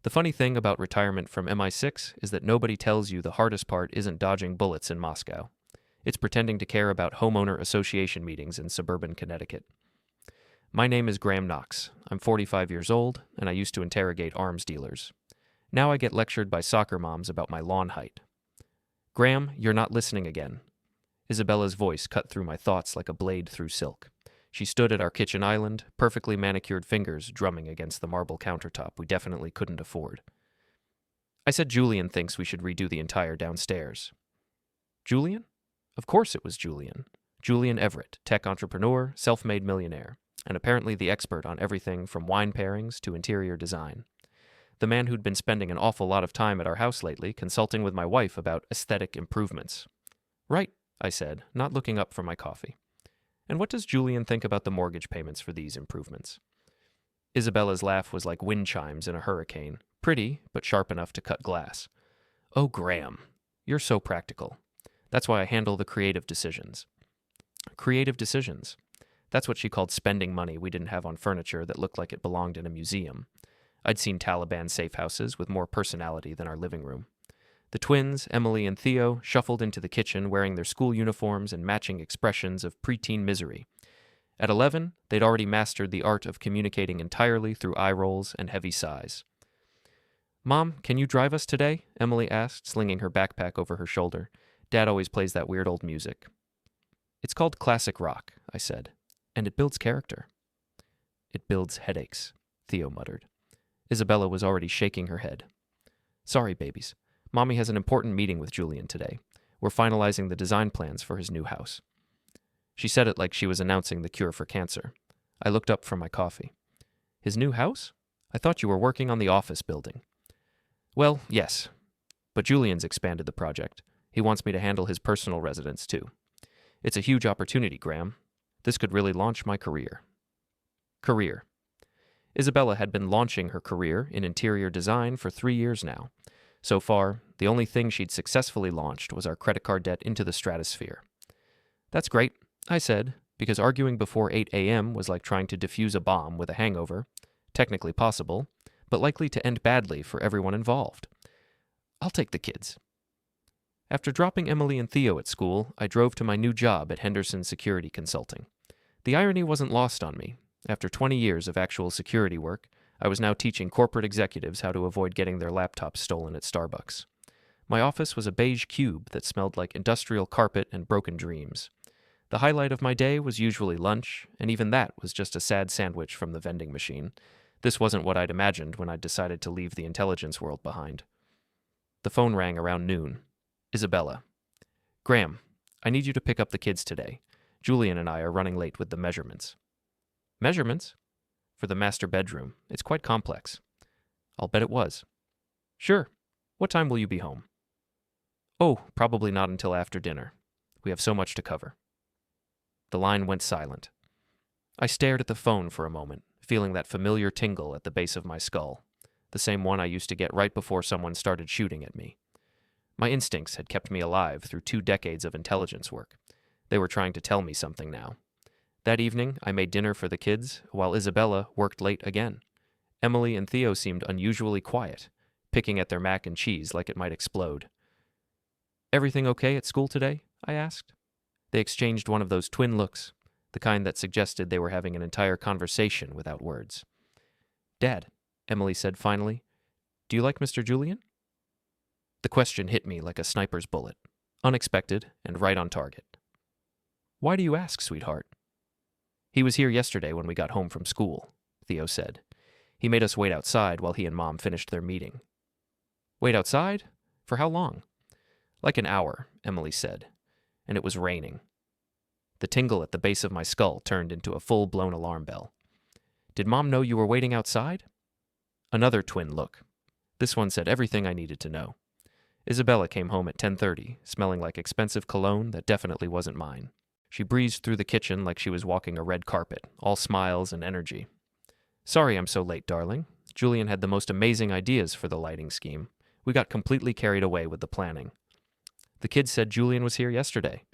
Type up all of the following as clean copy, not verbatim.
The funny thing about retirement from MI6 is that nobody tells you the hardest part isn't dodging bullets in Moscow. It's pretending to care about homeowner association meetings in suburban Connecticut. My name is Graham Knox. I'm 45 years old, and I used to interrogate arms dealers. Now I get lectured by soccer moms about my lawn height. Graham, you're not listening again. Isabella's voice cut through my thoughts like a blade through silk. She stood at our kitchen island, perfectly manicured fingers drumming against the marble countertop we definitely couldn't afford. I said Julian thinks we should redo the entire downstairs. Julian? Of course it was Julian. Julian Everett, tech entrepreneur, self-made millionaire, and apparently the expert on everything from wine pairings to interior design. The man who'd been spending an awful lot of time at our house lately consulting with my wife about aesthetic improvements. Right, I said, not looking up from my coffee. And what does Julian think about the mortgage payments for these improvements? Isabella's laugh was like wind chimes in a hurricane, pretty, but sharp enough to cut glass. Oh, Graham, you're so practical. That's why I handle the creative decisions. Creative decisions. That's what she called spending money we didn't have on furniture that looked like it belonged in a museum. I'd seen Taliban safe houses with more personality than our living room. The twins, Emily and Theo, shuffled into the kitchen wearing their school uniforms and matching expressions of preteen misery. At 11, they'd already mastered the art of communicating entirely through eye rolls and heavy sighs. Mom, can you drive us today? Emily asked, slinging her backpack over her shoulder. Dad always plays that weird old music. It's called classic rock, I said, and it builds character. It builds headaches, Theo muttered. Isabella was already shaking her head. Sorry, babies. Mommy has an important meeting with Julian today. We're finalizing the design plans for his new house. She said it like she was announcing the cure for cancer. I looked up from my coffee. His new house? I thought you were working on the office building. Well, yes. But Julian's expanded the project. He wants me to handle his personal residence, too. It's a huge opportunity, Graham. This could really launch my career. Career. Isabella had been launching her career in interior design for 3 years now. So far, the only thing she'd successfully launched was our credit card debt into the stratosphere. That's great, I said, because arguing before 8 a.m. was like trying to defuse a bomb with a hangover. Technically possible, but likely to end badly for everyone involved. I'll take the kids. After dropping Emily and Theo at school, I drove to my new job at Henderson Security Consulting. The irony wasn't lost on me. After 20 years of actual security work, I was now teaching corporate executives how to avoid getting their laptops stolen at Starbucks. My office was a beige cube that smelled like industrial carpet and broken dreams. The highlight of my day was usually lunch, and even that was just a sad sandwich from the vending machine. This wasn't what I'd imagined when I'd decided to leave the intelligence world behind. The phone rang around noon. Isabella. Graham, I need you to pick up the kids today. Julian and I are running late with the measurements. Measurements? For the master bedroom. It's quite complex. I'll bet it was. Sure. What time will you be home? Oh, probably not until after dinner. We have so much to cover. The line went silent. I stared at the phone for a moment, feeling that familiar tingle at the base of my skull, the same one I used to get right before someone started shooting at me. My instincts had kept me alive through 2 decades of intelligence work. They were trying to tell me something now. That evening, I made dinner for the kids, while Isabella worked late again. Emily and Theo seemed unusually quiet, picking at their mac and cheese like it might explode. Everything okay at school today? I asked. They exchanged one of those twin looks, the kind that suggested they were having an entire conversation without words. Dad, Emily said finally, do you like Mr. Julian? The question hit me like a sniper's bullet, unexpected and right on target. Why do you ask, sweetheart? He was here yesterday when we got home from school, Theo said. He made us wait outside while he and Mom finished their meeting. Wait outside? For how long? Like an hour, Emily said, and it was raining. The tingle at the base of my skull turned into a full-blown alarm bell. Did Mom know you were waiting outside? Another twin look. This one said everything I needed to know. Isabella came home at 10:30, smelling like expensive cologne that definitely wasn't mine. She breezed through the kitchen like she was walking a red carpet, all smiles and energy. Sorry I'm so late, darling. Julian had the most amazing ideas for the lighting scheme. We got completely carried away with the planning. The kids said Julian was here yesterday.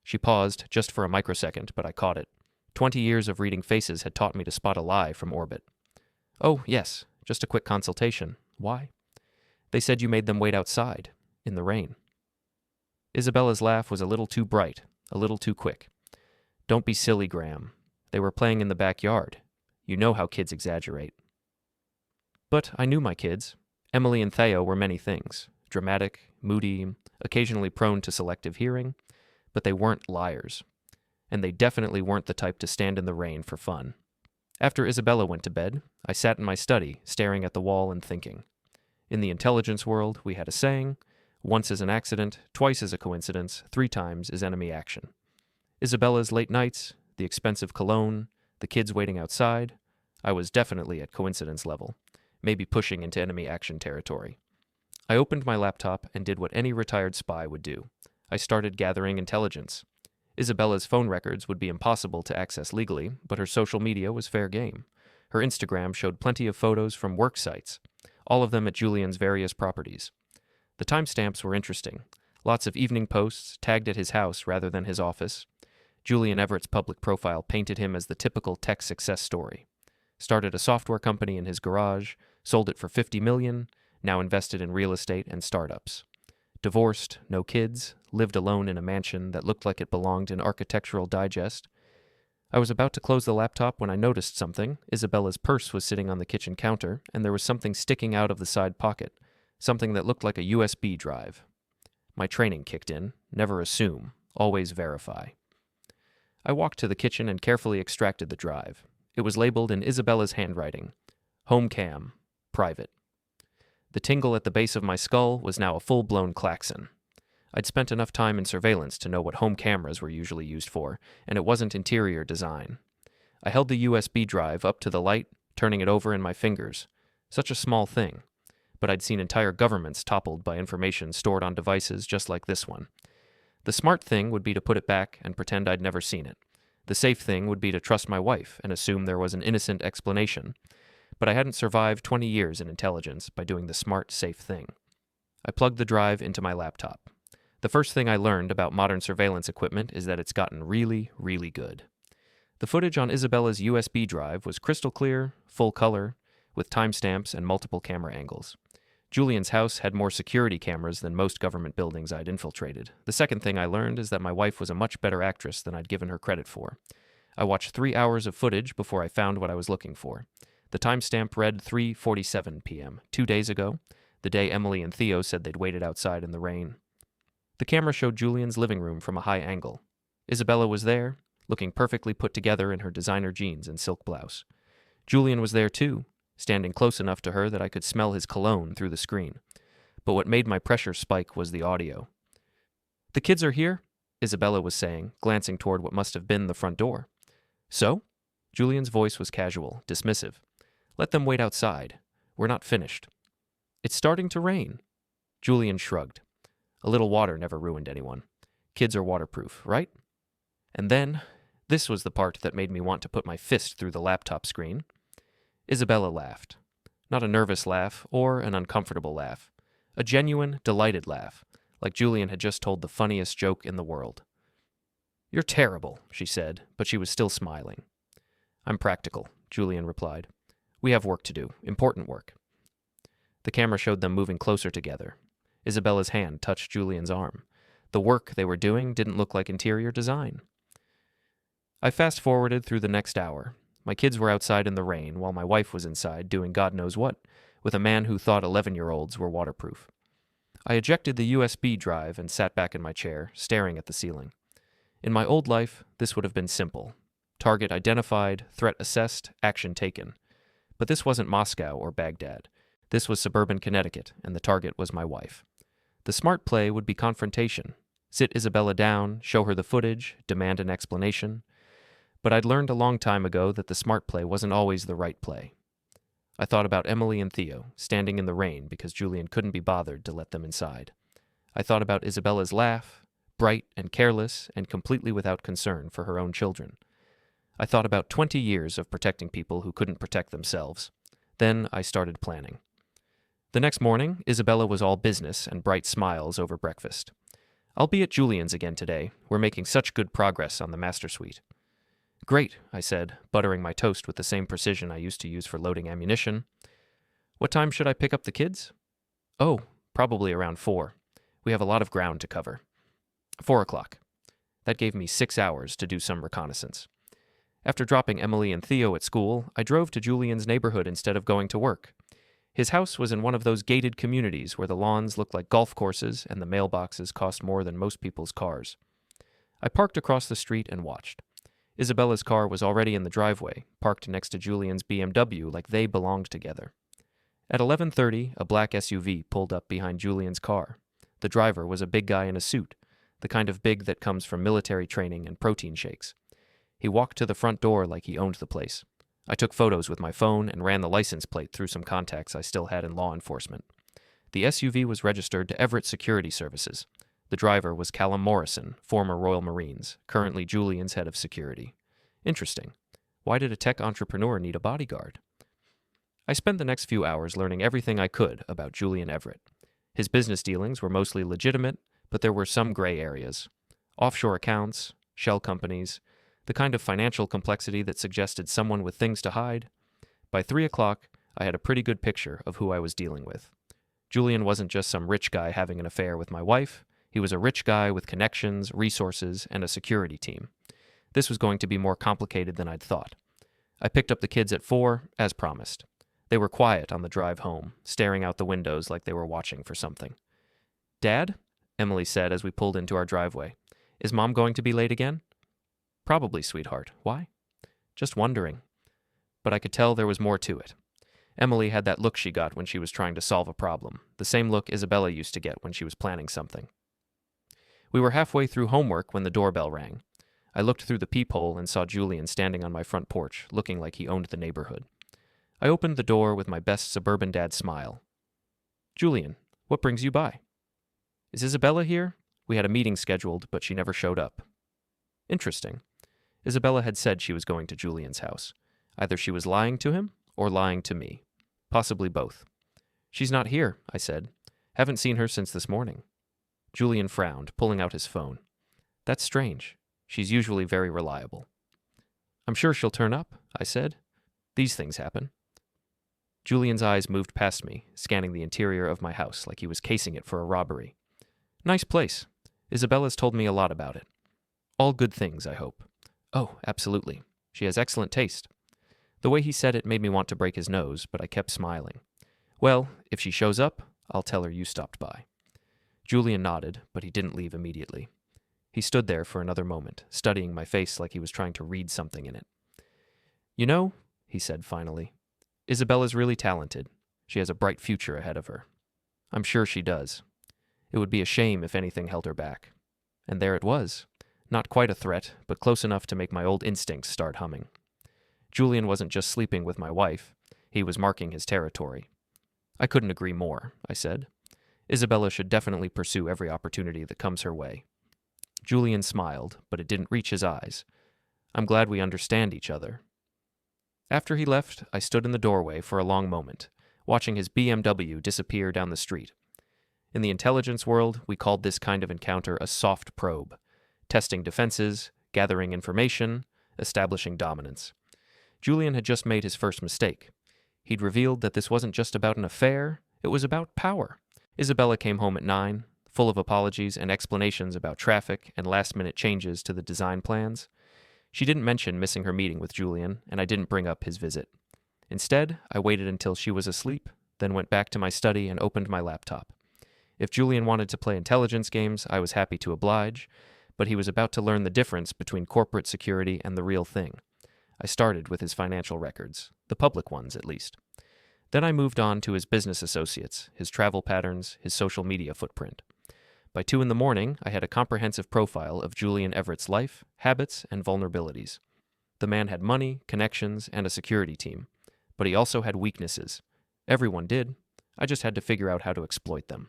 She paused, just for a microsecond, but I caught it. 20 years of reading faces had taught me to spot a lie from orbit. Oh, yes, just a quick consultation. Why? They said you made them wait outside, in the rain. Isabella's laugh was a little too bright, a little too quick. Don't be silly, Graham. They were playing in the backyard. You know how kids exaggerate. But I knew my kids. Emily and Theo were many things. Dramatic, moody, occasionally prone to selective hearing, but they weren't liars. And they definitely weren't the type to stand in the rain for fun. After Isabella went to bed, I sat in my study, staring at the wall and thinking. In the intelligence world, we had a saying, once is an accident, twice is a coincidence, 3 times is enemy action. Isabella's late nights, the expensive cologne, the kids waiting outside, I was definitely at coincidence level, maybe pushing into enemy action territory. I opened my laptop and did what any retired spy would do. I started gathering intelligence. Isabella's phone records would be impossible to access legally, but her social media was fair game. Her Instagram showed plenty of photos from work sites, all of them at Julian's various properties. The timestamps were interesting. Lots of evening posts tagged at his house rather than his office. Julian Everett's public profile painted him as the typical tech success story. Started a software company in his garage, sold it for $50 million, now invested in real estate and startups. Divorced, no kids, lived alone in a mansion that looked like it belonged in Architectural Digest. I was about to close the laptop when I noticed something. Isabella's purse was sitting on the kitchen counter, and there was something sticking out of the side pocket, something that looked like a USB drive. My training kicked in. Never assume, always verify. I walked to the kitchen and carefully extracted the drive. It was labeled in Isabella's handwriting, Home Cam, Private. The tingle at the base of my skull was now a full-blown klaxon. I'd spent enough time in surveillance to know what home cameras were usually used for, and it wasn't interior design. I held the USB drive up to the light, turning it over in my fingers. Such a small thing. But I'd seen entire governments toppled by information stored on devices just like this one. The smart thing would be to put it back and pretend I'd never seen it. The safe thing would be to trust my wife and assume there was an innocent explanation. But I hadn't survived 20 years in intelligence by doing the smart, safe thing. I plugged the drive into my laptop. The first thing I learned about modern surveillance equipment is that it's gotten really, really good. The footage on Isabella's USB drive was crystal clear, full color, with timestamps and multiple camera angles. Julian's house had more security cameras than most government buildings I'd infiltrated. The second thing I learned is that my wife was a much better actress than I'd given her credit for. I watched 3 hours of footage before I found what I was looking for. The timestamp read 3:47 p.m., 2 days ago, the day Emily and Theo said they'd waited outside in the rain. The camera showed Julian's living room from a high angle. Isabella was there, looking perfectly put together in her designer jeans and silk blouse. Julian was there too, standing close enough to her that I could smell his cologne through the screen. But what made my pressure spike was the audio. "The kids are here," Isabella was saying, glancing toward what must have been the front door. "So?" Julian's voice was casual, dismissive. "Let them wait outside. We're not finished." "It's starting to rain." Julian shrugged. A little water never ruined anyone. Kids are waterproof, right? And then, this was the part that made me want to put my fist through the laptop screen. Isabella laughed. Not a nervous laugh or an uncomfortable laugh. A genuine, delighted laugh, like Julian had just told the funniest joke in the world. "You're terrible," she said, but she was still smiling. "I'm practical," Julian replied. "We have work to do, important work." The camera showed them moving closer together. Isabella's hand touched Julian's arm. The work they were doing didn't look like interior design. I fast-forwarded through the next hour. My kids were outside in the rain, while my wife was inside doing God knows what, with a man who thought 11-year-olds were waterproof. I ejected the USB drive and sat back in my chair, staring at the ceiling. In my old life, this would have been simple. Target identified, threat assessed, action taken. But this wasn't Moscow or Baghdad. This was suburban Connecticut, and the target was my wife. The smart play would be confrontation. Sit Isabella down, show her the footage, demand an explanation. But I'd learned a long time ago that the smart play wasn't always the right play. I thought about Emily and Theo, standing in the rain because Julian couldn't be bothered to let them inside. I thought about Isabella's laugh, bright and careless and completely without concern for her own children. I thought about 20 years of protecting people who couldn't protect themselves. Then I started planning. The next morning, Isabella was all business and bright smiles over breakfast. "I'll be at Julian's again today. We're making such good progress on the master suite." "Great," I said, buttering my toast with the same precision I used to use for loading ammunition. What time should I pick up the kids? Oh, probably around 4. We have a lot of ground to cover. 4 o'clock. That gave me 6 hours to do some reconnaissance. After dropping Emily and Theo at school, I drove to Julian's neighborhood instead of going to work. His house was in one of those gated communities where the lawns look like golf courses and the mailboxes cost more than most people's cars. I parked across the street and watched. Isabella's car was already in the driveway, parked next to Julian's BMW like they belonged together. At 11:30, a black SUV pulled up behind Julian's car. The driver was a big guy in a suit, the kind of big that comes from military training and protein shakes. He walked to the front door like he owned the place. I took photos with my phone and ran the license plate through some contacts I still had in law enforcement. The SUV was registered to Everett Security Services. The driver was Callum Morrison, former Royal Marines, currently Julian's head of security. Interesting. Why did a tech entrepreneur need a bodyguard? I spent the next few hours learning everything I could about Julian Everett. His business dealings were mostly legitimate, but there were some gray areas. Offshore accounts, shell companies, the kind of financial complexity that suggested someone with things to hide. By 3 o'clock, I had a pretty good picture of who I was dealing with. Julian wasn't just some rich guy having an affair with my wife. He was a rich guy with connections, resources, and a security team. This was going to be more complicated than I'd thought. I picked up the kids at 4, as promised. They were quiet on the drive home, staring out the windows like they were watching for something. "Dad?" Emily said as we pulled into our driveway. "Is Mom going to be late again?" "Probably, sweetheart. Why?" "Just wondering." But I could tell there was more to it. Emily had that look she got when she was trying to solve a problem, the same look Isabella used to get when she was planning something. We were halfway through homework when the doorbell rang. I looked through the peephole and saw Julian standing on my front porch, looking like he owned the neighborhood. I opened the door with my best suburban dad smile. "Julian, what brings you by?" "Is Isabella here?" We had a meeting scheduled, but she never showed up. Interesting. Isabella had said she was going to Julian's house. Either she was lying to him or lying to me. Possibly both. "She's not here," I said. "Haven't seen her since this morning." Julian frowned, pulling out his phone. "That's strange. She's usually very reliable." "I'm sure she'll turn up," I said. "These things happen." Julian's eyes moved past me, scanning the interior of my house like he was casing it for a robbery. "Nice place. Isabella's told me a lot about it. All good things, I hope." "Oh, absolutely. She has excellent taste." The way he said it made me want to break his nose, but I kept smiling. "Well, if she shows up, I'll tell her you stopped by." Julian nodded, but he didn't leave immediately. He stood there for another moment, studying my face like he was trying to read something in it. "You know," he said finally, "Isabella's really talented. She has a bright future ahead of her. I'm sure she does. It would be a shame if anything held her back." And there it was. Not quite a threat, but close enough to make my old instincts start humming. Julian wasn't just sleeping with my wife. He was marking his territory. "I couldn't agree more," I said. "Isabella should definitely pursue every opportunity that comes her way." Julian smiled, but it didn't reach his eyes. "I'm glad we understand each other." After he left, I stood in the doorway for a long moment, watching his BMW disappear down the street. In the intelligence world, we called this kind of encounter a soft probe, testing defenses, gathering information, establishing dominance. Julian had just made his first mistake. He'd revealed that this wasn't just about an affair, it was about power. Isabella came home at 9, full of apologies and explanations about traffic and last-minute changes to the design plans. She didn't mention missing her meeting with Julian, and I didn't bring up his visit. Instead, I waited until she was asleep, then went back to my study and opened my laptop. If Julian wanted to play intelligence games, I was happy to oblige, but he was about to learn the difference between corporate security and the real thing. I started with his financial records, the public ones at least. Then I moved on to his business associates, his travel patterns, his social media footprint. By 2 in the morning, I had a comprehensive profile of Julian Everett's life, habits, and vulnerabilities. The man had money, connections, and a security team. But he also had weaknesses. Everyone did. I just had to figure out how to exploit them.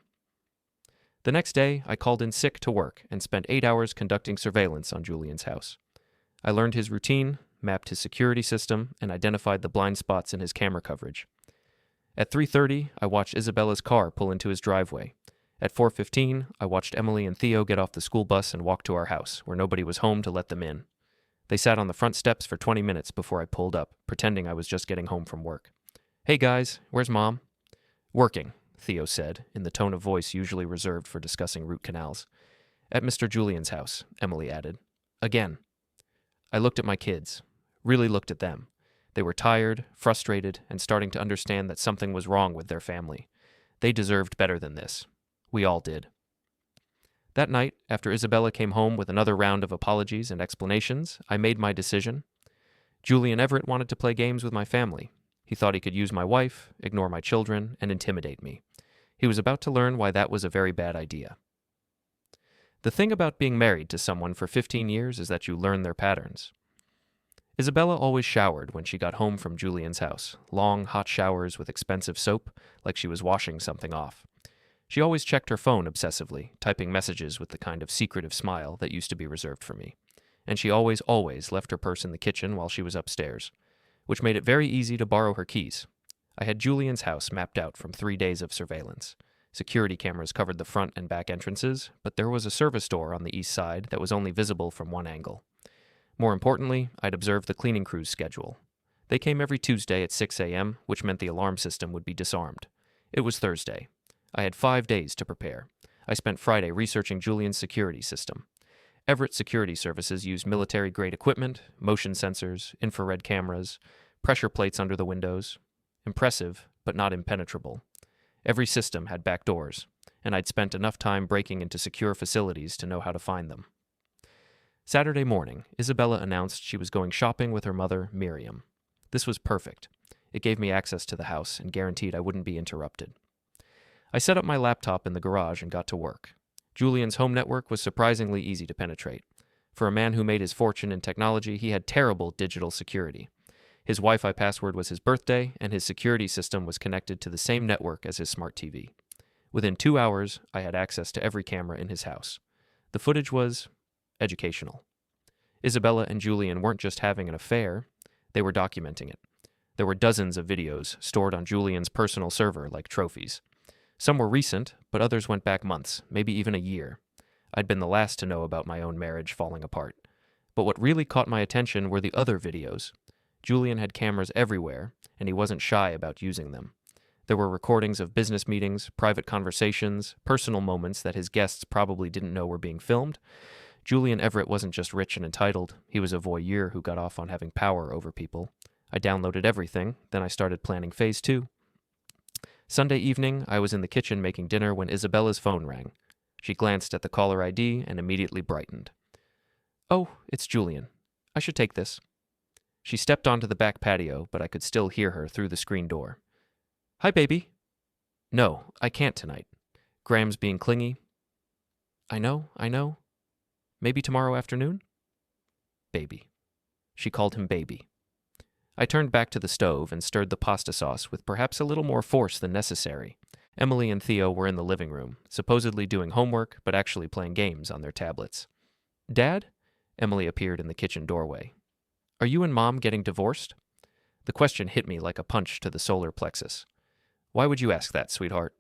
The next day, I called in sick to work and spent 8 hours conducting surveillance on Julian's house. I learned his routine, mapped his security system, and identified the blind spots in his camera coverage. At 3:30, I watched Isabella's car pull into his driveway. At 4:15, I watched Emily and Theo get off the school bus and walk to our house, where nobody was home to let them in. They sat on the front steps for 20 minutes before I pulled up, pretending I was just getting home from work. "Hey guys, where's Mom?" Working, Theo said, in the tone of voice usually reserved for discussing root canals. At Mr. Julian's house, Emily added. Again. I looked at my kids. Really looked at them. They were tired, frustrated, and starting to understand that something was wrong with their family. They deserved better than this. We all did. That night, after Isabella came home with another round of apologies and explanations, I made my decision. Julian Everett wanted to play games with my family. He thought he could use my wife, ignore my children, and intimidate me. He was about to learn why that was a very bad idea. The thing about being married to someone for 15 years is that you learn their patterns. Isabella always showered when she got home from Julian's house, long, hot showers with expensive soap, like she was washing something off. She always checked her phone obsessively, typing messages with the kind of secretive smile that used to be reserved for me. And she always left her purse in the kitchen while she was upstairs, which made it very easy to borrow her keys. I had Julian's house mapped out from 3 days of surveillance. Security cameras covered the front and back entrances, but there was a service door on the east side that was only visible from one angle. More importantly, I'd observed the cleaning crew's schedule. They came every Tuesday at 6 a.m., which meant the alarm system would be disarmed. It was Thursday. I had 5 days to prepare. I spent Friday researching Julian's security system. Everett Security Services used military-grade equipment, motion sensors, infrared cameras, pressure plates under the windows. Impressive, but not impenetrable. Every system had back doors, and I'd spent enough time breaking into secure facilities to know how to find them. Saturday morning, Isabella announced she was going shopping with her mother, Miriam. This was perfect. It gave me access to the house and guaranteed I wouldn't be interrupted. I set up my laptop in the garage and got to work. Julian's home network was surprisingly easy to penetrate. For a man who made his fortune in technology, he had terrible digital security. His Wi-Fi password was his birthday, and his security system was connected to the same network as his smart TV. Within 2 hours, I had access to every camera in his house. The footage was educational. Isabella and Julian weren't just having an affair, they were documenting it. There were dozens of videos stored on Julian's personal server like trophies. Some were recent, but others went back months, maybe even a year. I'd been the last to know about my own marriage falling apart. But what really caught my attention were the other videos. Julian had cameras everywhere, and he wasn't shy about using them. There were recordings of business meetings, private conversations, personal moments that his guests probably didn't know were being filmed. Julian Everett wasn't just rich and entitled, he was a voyeur who got off on having power over people. I downloaded everything, then I started planning phase 2. Sunday evening, I was in the kitchen making dinner when Isabella's phone rang. She glanced at the caller ID and immediately brightened. "Oh, it's Julian. I should take this." She stepped onto the back patio, but I could still hear her through the screen door. "Hi, baby." "No, I can't tonight. Graham's being clingy." I know. Maybe tomorrow afternoon?" "Baby." She called him baby. I turned back to the stove and stirred the pasta sauce with perhaps a little more force than necessary. Emily and Theo were in the living room, supposedly doing homework, but actually playing games on their tablets. "Dad?" Emily appeared in the kitchen doorway. "Are you and Mom getting divorced?" The question hit me like a punch to the solar plexus. "Why would you ask that, sweetheart?"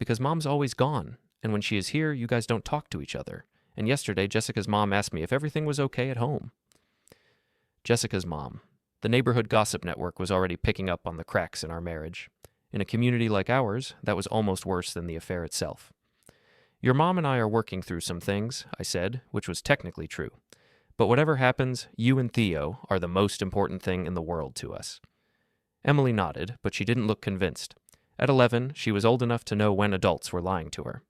"Because Mom's always gone, and when she is here, you guys don't talk to each other. And yesterday, Jessica's mom asked me if everything was okay at home." Jessica's mom. The neighborhood gossip network was already picking up on the cracks in our marriage. In a community like ours, that was almost worse than the affair itself. "Your mom and I are working through some things," I said, which was technically true. "But whatever happens, you and Theo are the most important thing in the world to us." Emily nodded, but she didn't look convinced. At 11, she was old enough to know when adults were lying to her.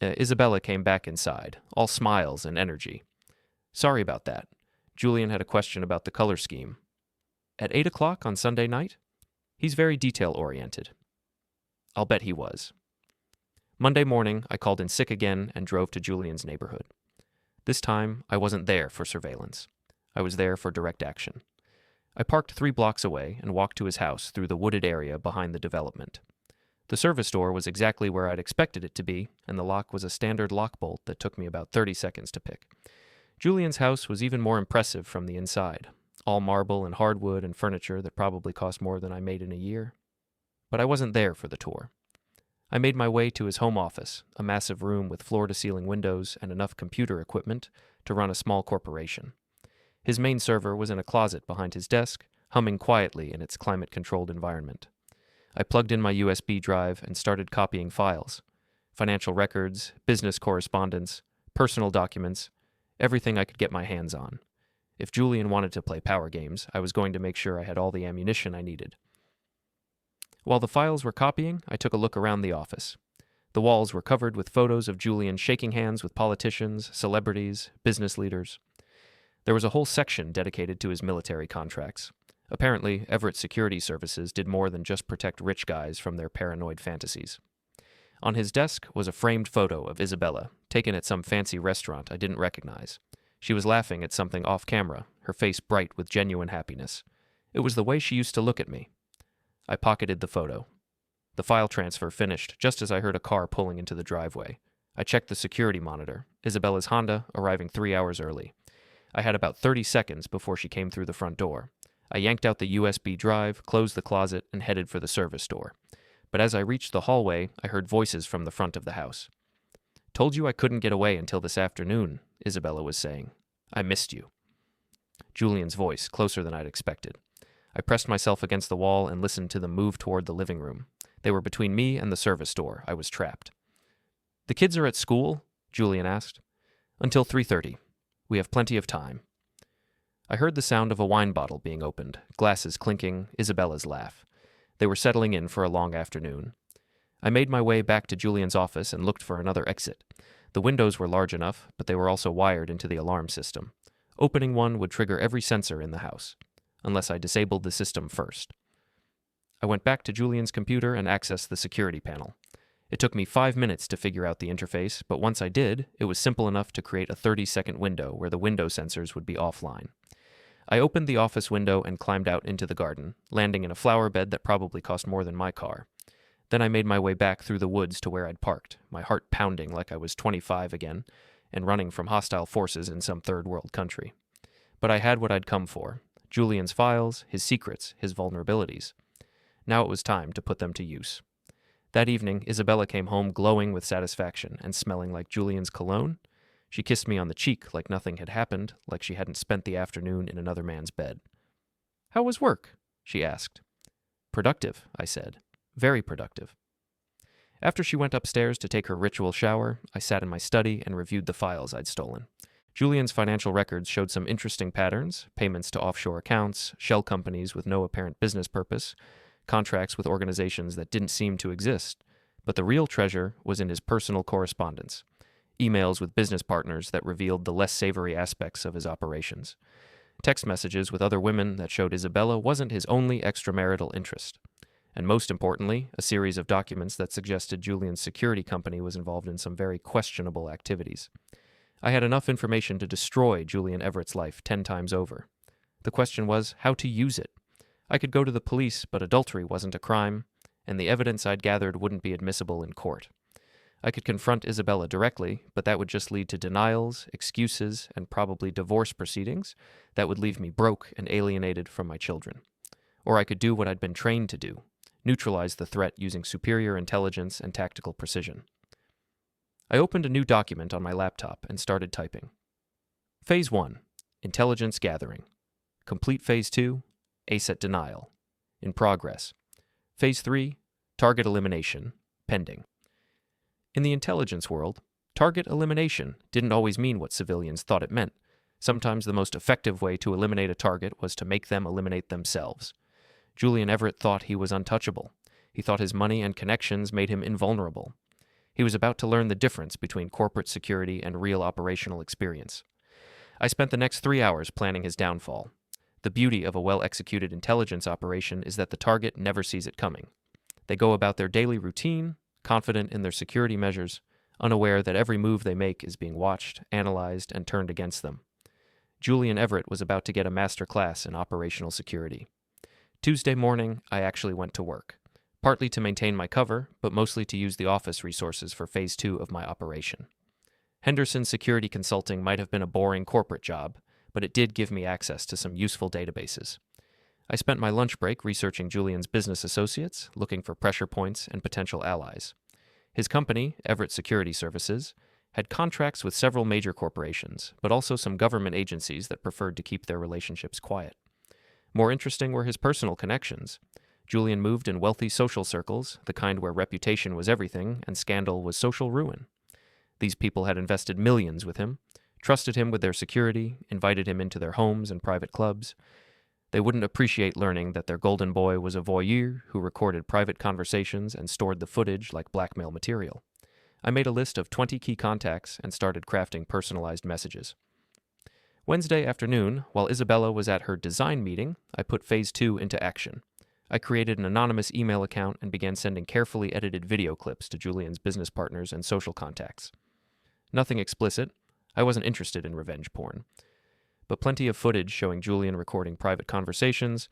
Isabella came back inside, all smiles and energy. "Sorry about that. Julian had a question about the color scheme." "At 8 o'clock on Sunday night?" "He's very detail-oriented." I'll bet he was. Monday morning, I called in sick again and drove to Julian's neighborhood. This time, I wasn't there for surveillance. I was there for direct action. I parked 3 blocks away and walked to his house through the wooded area behind the development. The service door was exactly where I'd expected it to be, and the lock was a standard lock bolt that took me about 30 seconds to pick. Julian's house was even more impressive from the inside. All marble and hardwood and furniture that probably cost more than I made in a year. But I wasn't there for the tour. I made my way to his home office, a massive room with floor-to-ceiling windows and enough computer equipment to run a small corporation. His main server was in a closet behind his desk, humming quietly in its climate-controlled environment. I plugged in my USB drive and started copying files. Financial records, business correspondence, personal documents, everything I could get my hands on. If Julian wanted to play power games, I was going to make sure I had all the ammunition I needed. While the files were copying, I took a look around the office. The walls were covered with photos of Julian shaking hands with politicians, celebrities, business leaders. There was a whole section dedicated to his military contracts. Apparently, Everett Security Services did more than just protect rich guys from their paranoid fantasies. On his desk was a framed photo of Isabella, taken at some fancy restaurant I didn't recognize. She was laughing at something off camera, her face bright with genuine happiness. It was the way she used to look at me. I pocketed the photo. The file transfer finished just as I heard a car pulling into the driveway. I checked the security monitor, Isabella's Honda arriving 3 hours early. I had about 30 seconds before she came through the front door. I yanked out the USB drive, closed the closet, and headed for the service door. But as I reached the hallway, I heard voices from the front of the house. "Told you I couldn't get away until this afternoon," Isabella was saying. "I missed you." Julian's voice, closer than I'd expected. I pressed myself against the wall and listened to them move toward the living room. They were between me and the service door. I was trapped. "The kids are at school?" Julian asked. "Until 3:30. We have plenty of time." I heard the sound of a wine bottle being opened, glasses clinking, Isabella's laugh. They were settling in for a long afternoon. I made my way back to Julian's office and looked for another exit. The windows were large enough, but they were also wired into the alarm system. Opening one would trigger every sensor in the house, unless I disabled the system first. I went back to Julian's computer and accessed the security panel. It took me 5 minutes to figure out the interface, but once I did, it was simple enough to create a 30-second window where the window sensors would be offline. I opened the office window and climbed out into the garden, landing in a flower bed that probably cost more than my car. Then I made my way back through the woods to where I'd parked, my heart pounding like I was 25 again, and running from hostile forces in some third-world country. But I had what I'd come for: Julian's files, his secrets, his vulnerabilities. Now it was time to put them to use. That evening, Isabella came home glowing with satisfaction and smelling like Julian's cologne. She kissed me on the cheek like nothing had happened, like she hadn't spent the afternoon in another man's bed. "How was work?" she asked. "Productive," I said. "Very productive." After she went upstairs to take her ritual shower, I sat in my study and reviewed the files I'd stolen. Julian's financial records showed some interesting patterns: payments to offshore accounts, shell companies with no apparent business purpose, contracts with organizations that didn't seem to exist. But the real treasure was in his personal correspondence, emails with business partners that revealed the less savory aspects of his operations, text messages with other women that showed Isabella wasn't his only extramarital interest, and most importantly, a series of documents that suggested Julian's security company was involved in some very questionable activities. I had enough information to destroy Julian Everett's life 10 times over. The question was how to use it. I could go to the police, but adultery wasn't a crime, and the evidence I'd gathered wouldn't be admissible in court. I could confront Isabella directly, but that would just lead to denials, excuses, and probably divorce proceedings that would leave me broke and alienated from my children. Or I could do what I'd been trained to do: neutralize the threat using superior intelligence and tactical precision. I opened a new document on my laptop and started typing. Phase 1, Intelligence Gathering. Complete Phase 2, Asset Denial. In progress. Phase 3, Target Elimination. Pending. In the intelligence world, target elimination didn't always mean what civilians thought it meant. Sometimes the most effective way to eliminate a target was to make them eliminate themselves. Julian Everett thought he was untouchable. He thought his money and connections made him invulnerable. He was about to learn the difference between corporate security and real operational experience. I spent the next 3 hours planning his downfall. The beauty of a well-executed intelligence operation is that the target never sees it coming. They go about their daily routine, confident in their security measures, unaware that every move they make is being watched, analyzed, and turned against them. Julian Everett was about to get a master class in operational security. Tuesday morning, I actually went to work, partly to maintain my cover, but mostly to use the office resources for Phase 2 of my operation. Henderson Security Consulting might have been a boring corporate job, but it did give me access to some useful databases. I spent my lunch break researching Julian's business associates, looking for pressure points and potential allies. His company, Everett Security Services, had contracts with several major corporations, but also some government agencies that preferred to keep their relationships quiet. More interesting were his personal connections. Julian moved in wealthy social circles, the kind where reputation was everything and scandal was social ruin. These people had invested millions with him, trusted him with their security, invited him into their homes and private clubs. They wouldn't appreciate learning that their golden boy was a voyeur who recorded private conversations and stored the footage like blackmail material. I made a list of 20 key contacts and started crafting personalized messages. Wednesday afternoon, while Isabella was at her design meeting, I put Phase 2 into action. I created an anonymous email account and began sending carefully edited video clips to Julian's business partners and social contacts. Nothing explicit. I wasn't interested in revenge porn. But plenty of footage showing Julian recording private conversations,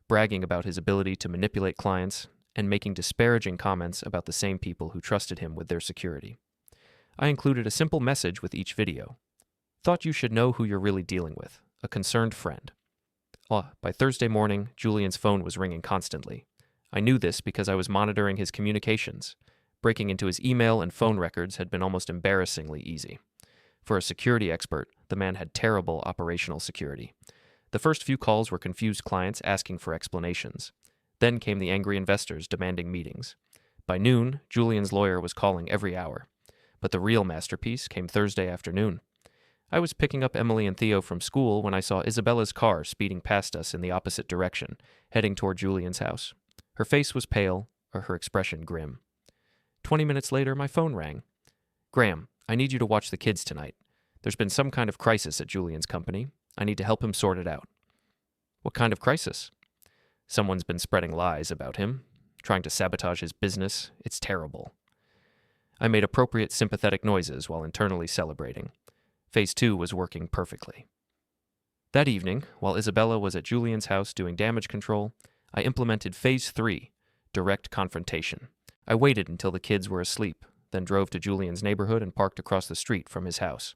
bragging about his ability to manipulate clients, and making disparaging comments about the same people who trusted him with their security. I included a simple message with each video. Thought you should know who you're really dealing with, a concerned friend. By Thursday morning, Julian's phone was ringing constantly. I knew this because I was monitoring his communications. Breaking into his email and phone records had been almost embarrassingly easy. For a security expert, the man had terrible operational security. The first few calls were confused clients asking for explanations. Then came the angry investors demanding meetings. By noon, Julian's lawyer was calling every hour. But the real masterpiece came Thursday afternoon. I was picking up Emily and Theo from school when I saw Isabella's car speeding past us in the opposite direction, heading toward Julian's house. Her face was pale, or her expression grim. 20 minutes later, my phone rang. "Graham, I need you to watch the kids tonight. There's been some kind of crisis at Julian's company. I need to help him sort it out." "What kind of crisis?" "Someone's been spreading lies about him, trying to sabotage his business. It's terrible." I made appropriate sympathetic noises while internally celebrating. Phase 2 was working perfectly. That evening, while Isabella was at Julian's house doing damage control, I implemented Phase 3, direct confrontation. I waited until the kids were asleep, then drove to Julian's neighborhood and parked across the street from his house.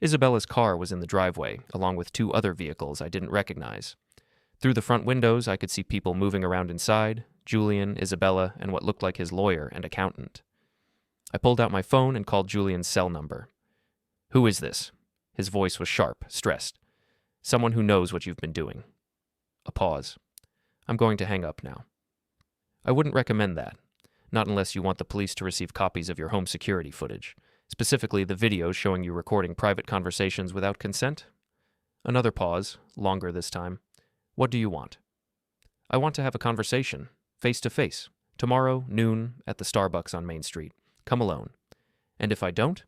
Isabella's car was in the driveway, along with 2 other vehicles I didn't recognize. Through the front windows, I could see people moving around inside, Julian, Isabella, and what looked like his lawyer and accountant. I pulled out my phone and called Julian's cell number. "Who is this?" His voice was sharp, stressed. "Someone who knows what you've been doing." A pause. "I'm going to hang up now." I wouldn't recommend that. Not unless you want the police to receive copies of your home security footage, specifically the videos showing you recording private conversations without consent. Another pause, longer this time. "What do you want?" "I want to have a conversation, face to face, tomorrow, noon, at the Starbucks on Main Street. Come alone. And if I don't?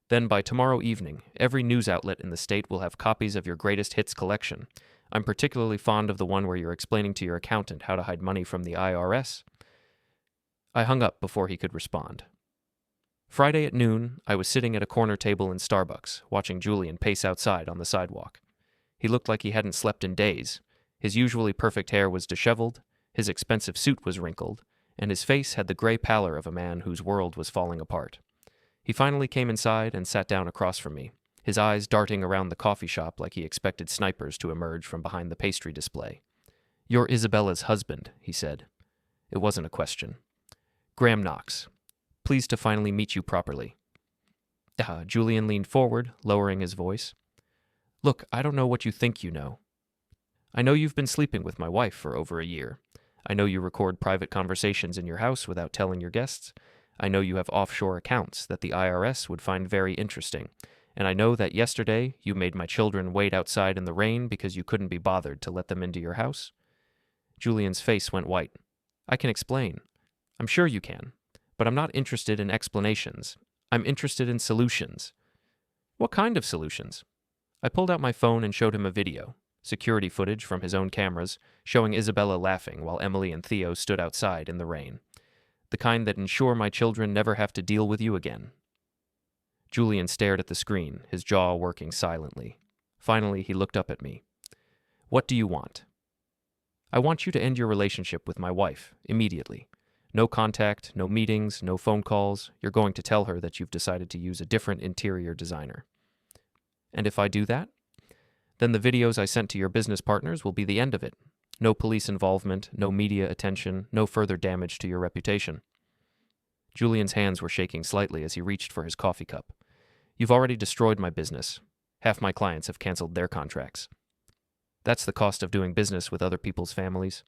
Then by tomorrow evening, every news outlet in the state will have copies of your greatest hits collection. I'm particularly fond of the one where you're explaining to your accountant how to hide money from the IRS. I hung up before he could respond. Friday at noon, I was sitting at a corner table in Starbucks, watching Julian pace outside on the sidewalk. He looked like he hadn't slept in days. His usually perfect hair was disheveled, his expensive suit was wrinkled, and his face had the gray pallor of a man whose world was falling apart. He finally came inside and sat down across from me, his eyes darting around the coffee shop like he expected snipers to emerge from behind the pastry display. "You're Isabella's husband," he said. It wasn't a question. "Graham Knox. Pleased to finally meet you properly." Julian leaned forward, lowering his voice. "Look, I don't know what you think you know. I know you've been sleeping with my wife for over a year. I know you record private conversations in your house without telling your guests. I know you have offshore accounts that the IRS would find very interesting. And I know that yesterday you made my children wait outside in the rain because you couldn't be bothered to let them into your house." Julian's face went white. "I can explain. I'm sure you can. But I'm not interested in explanations. I'm interested in solutions." "What kind of solutions?" I pulled out my phone and showed him a video, security footage from his own cameras, showing Isabella laughing while Emily and Theo stood outside in the rain. "The kind that ensure my children never have to deal with you again." Julian stared at the screen, his jaw working silently. Finally, he looked up at me. "What do you want?" "I want you to end your relationship with my wife, immediately. No contact, no meetings, no phone calls. You're going to tell her that you've decided to use a different interior designer." "And if I do that?" "Then the videos I sent to your business partners will be the end of it. No police involvement, no media attention, no further damage to your reputation." Julian's hands were shaking slightly as he reached for his coffee cup. "You've already destroyed my business. Half my clients have canceled their contracts." "That's the cost of doing business with other people's families."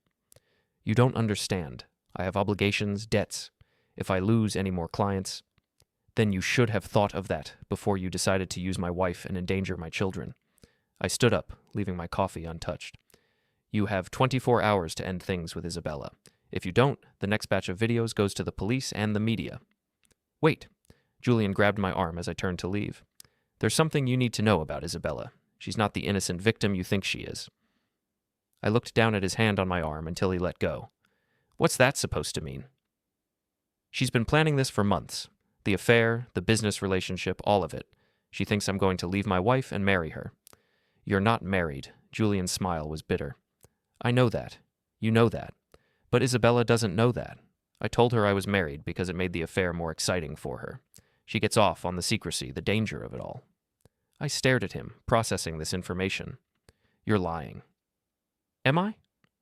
You don't understand. I have obligations, debts. If I lose any more clients, then you should have thought of that before you decided to use my wife and endanger my children. I stood up, leaving my coffee untouched. You have 24 hours to end things with Isabella. If you don't, the next batch of videos goes to the police and the media. Wait. Julian grabbed my arm as I turned to leave. There's something you need to know about Isabella. She's not the innocent victim you think she is. I looked down at his hand on my arm until he let go. What's that supposed to mean? She's been planning this for months. The affair, the business relationship, all of it. She thinks I'm going to leave my wife and marry her. You're not married. Julian's smile was bitter. I know that. You know that. But Isabella doesn't know that. I told her I was married because it made the affair more exciting for her. She gets off on the secrecy, the danger of it all. I stared at him, processing this information. You're lying. Am I?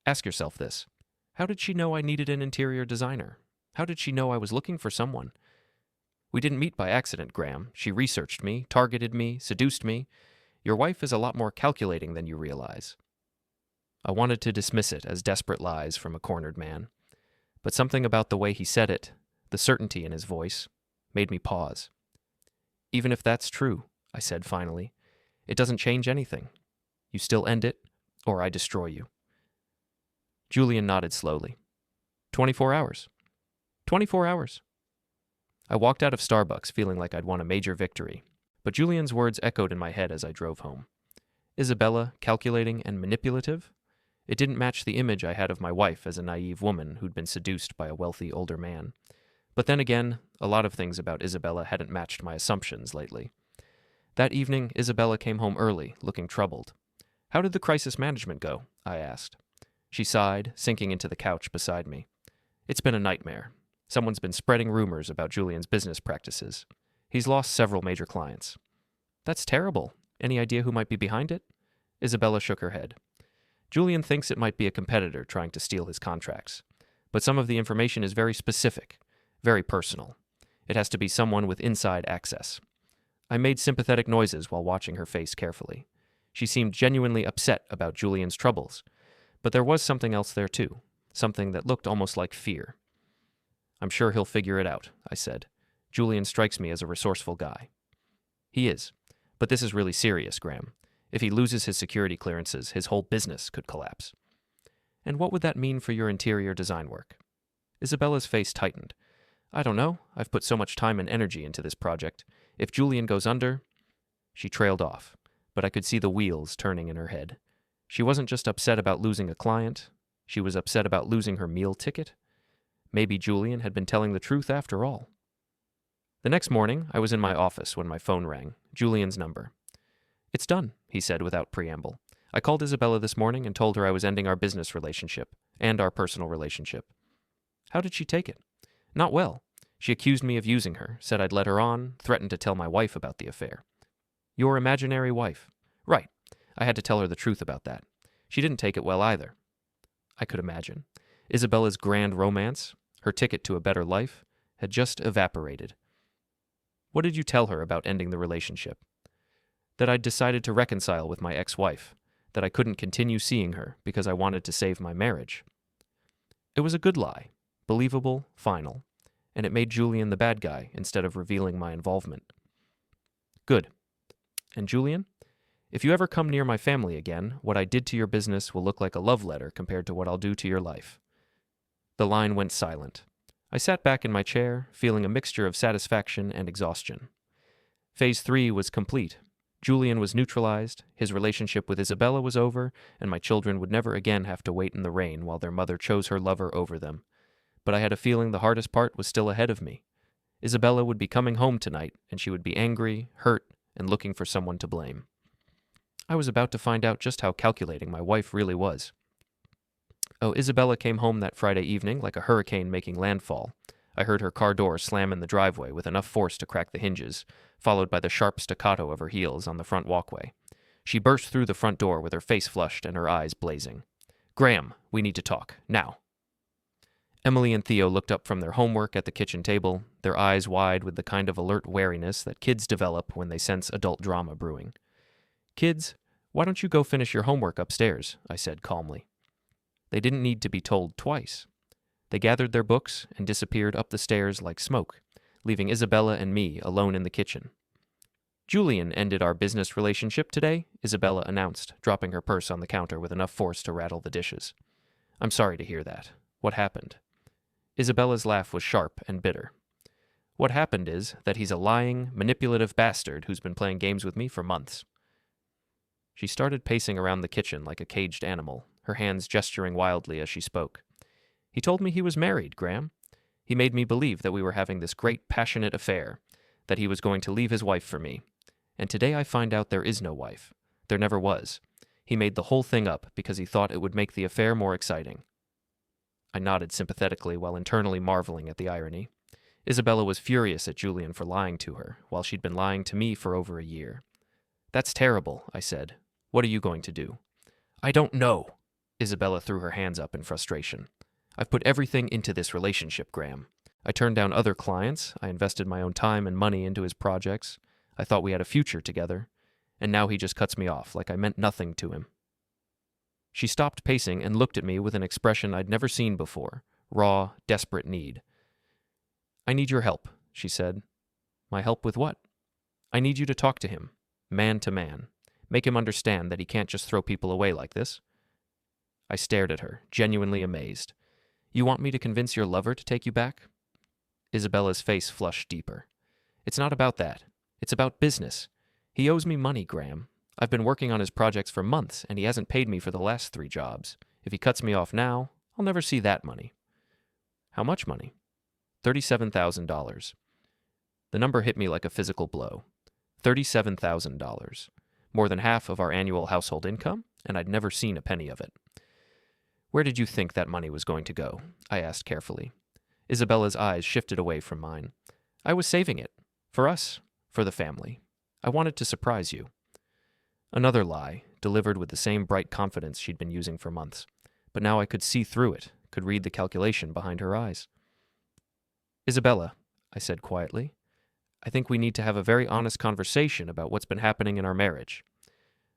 Ask yourself this. How did she know I needed an interior designer? How did she know I was looking for someone? We didn't meet by accident, Graham. She researched me, targeted me, seduced me. Your wife is a lot more calculating than you realize. I wanted to dismiss it as desperate lies from a cornered man. But something about the way he said it, the certainty in his voice, made me pause. Even if that's true, I said finally, it doesn't change anything. You still end it, or I destroy you. Julian nodded slowly. 24 hours. 24 hours. I walked out of Starbucks feeling like I'd won a major victory, but Julian's words echoed in my head as I drove home. Isabella, calculating and manipulative? It didn't match the image I had of my wife as a naive woman who'd been seduced by a wealthy older man. But then again, a lot of things about Isabella hadn't matched my assumptions lately. That evening, Isabella came home early, looking troubled. How did the crisis management go? I asked. She sighed, sinking into the couch beside me. It's been a nightmare. Someone's been spreading rumors about Julian's business practices. He's lost several major clients. That's terrible. Any idea who might be behind it? Isabella shook her head. Julian thinks it might be a competitor trying to steal his contracts. But some of the information is very specific, very personal. It has to be someone with inside access. I made sympathetic noises while watching her face carefully. She seemed genuinely upset about Julian's troubles. But there was something else there too, something that looked almost like fear. I'm sure he'll figure it out, I said. Julian strikes me as a resourceful guy. He is. But this is really serious, Graham. If he loses his security clearances, his whole business could collapse. And what would that mean for your interior design work? Isabella's face tightened. I don't know. I've put so much time and energy into this project. If Julian goes under... She trailed off, but I could see the wheels turning in her head. She wasn't just upset about losing a client. She was upset about losing her meal ticket. Maybe Julian had been telling the truth after all. The next morning, I was in my office when my phone rang. Julian's number. It's done, he said without preamble. I called Isabella this morning and told her I was ending our business relationship and our personal relationship. How did she take it? Not well. She accused me of using her, said I'd let her on, threatened to tell my wife about the affair. Your imaginary wife. Right. I had to tell her the truth about that. She didn't take it well either. I could imagine. Isabella's grand romance, her ticket to a better life, had just evaporated. What did you tell her about ending the relationship? That I'd decided to reconcile with my ex-wife, that I couldn't continue seeing her because I wanted to save my marriage. It was a good lie, believable, final, and it made Julian the bad guy instead of revealing my involvement. Good. And Julian? If you ever come near my family again, what I did to your business will look like a love letter compared to what I'll do to your life. The line went silent. I sat back in my chair, feeling a mixture of satisfaction and exhaustion. Phase 3 was complete. Julian was neutralized, his relationship with Isabella was over, and my children would never again have to wait in the rain while their mother chose her lover over them. But I had a feeling the hardest part was still ahead of me. Isabella would be coming home tonight, and she would be angry, hurt, and looking for someone to blame. I was about to find out just how calculating my wife really was. Oh, Isabella came home that Friday evening like a hurricane making landfall. I heard her car door slam in the driveway with enough force to crack the hinges, followed by the sharp staccato of her heels on the front walkway. She burst through the front door with her face flushed and her eyes blazing. Graham, we need to talk, now. Emily and Theo looked up from their homework at the kitchen table, their eyes wide with the kind of alert wariness that kids develop when they sense adult drama brewing. Kids, why don't you go finish your homework upstairs? I said calmly. They didn't need to be told twice. They gathered their books and disappeared up the stairs like smoke, leaving Isabella and me alone in the kitchen. "Julian ended our business relationship today," Isabella announced, dropping her purse on the counter with enough force to rattle the dishes. "I'm sorry to hear that. What happened?" Isabella's laugh was sharp and bitter. "What happened is that he's a lying, manipulative bastard who's been playing games with me for months." She started pacing around the kitchen like a caged animal, her hands gesturing wildly as she spoke. "He told me he was married, Graham. He made me believe that we were having this great, passionate affair, that he was going to leave his wife for me. And today I find out there is no wife. There never was. He made the whole thing up because he thought it would make the affair more exciting." I nodded sympathetically while internally marveling at the irony. Isabella was furious at Julian for lying to her, while she'd been lying to me for over a year. "That's terrible," I said. "What are you going to do?" "I don't know." Isabella threw her hands up in frustration. "I've put everything into this relationship, Graham. I turned down other clients, I invested my own time and money into his projects, I thought we had a future together, and now he just cuts me off like I meant nothing to him." She stopped pacing and looked at me with an expression I'd never seen before, raw, desperate need. "I need your help," she said. "My help with what?" "I need you to talk to him, man to man. Make him understand that he can't just throw people away like this." I stared at her, genuinely amazed. "You want me to convince your lover to take you back?" Isabella's face flushed deeper. "It's not about that. It's about business. He owes me money, Graham. I've been working on his projects for months, and he hasn't paid me for the last 3 jobs. If he cuts me off now, I'll never see that money." "How much money?" $37,000. The number hit me like a physical blow. $37,000. More than half of our annual household income, and I'd never seen a penny of it. "Where did you think that money was going to go?" I asked carefully. Isabella's eyes shifted away from mine. "I was saving it. For us. For the family. I wanted to surprise you." Another lie, delivered with the same bright confidence she'd been using for months. But now I could see through it, could read the calculation behind her eyes. "Isabella," I said quietly, "I think we need to have a very honest conversation about what's been happening in our marriage."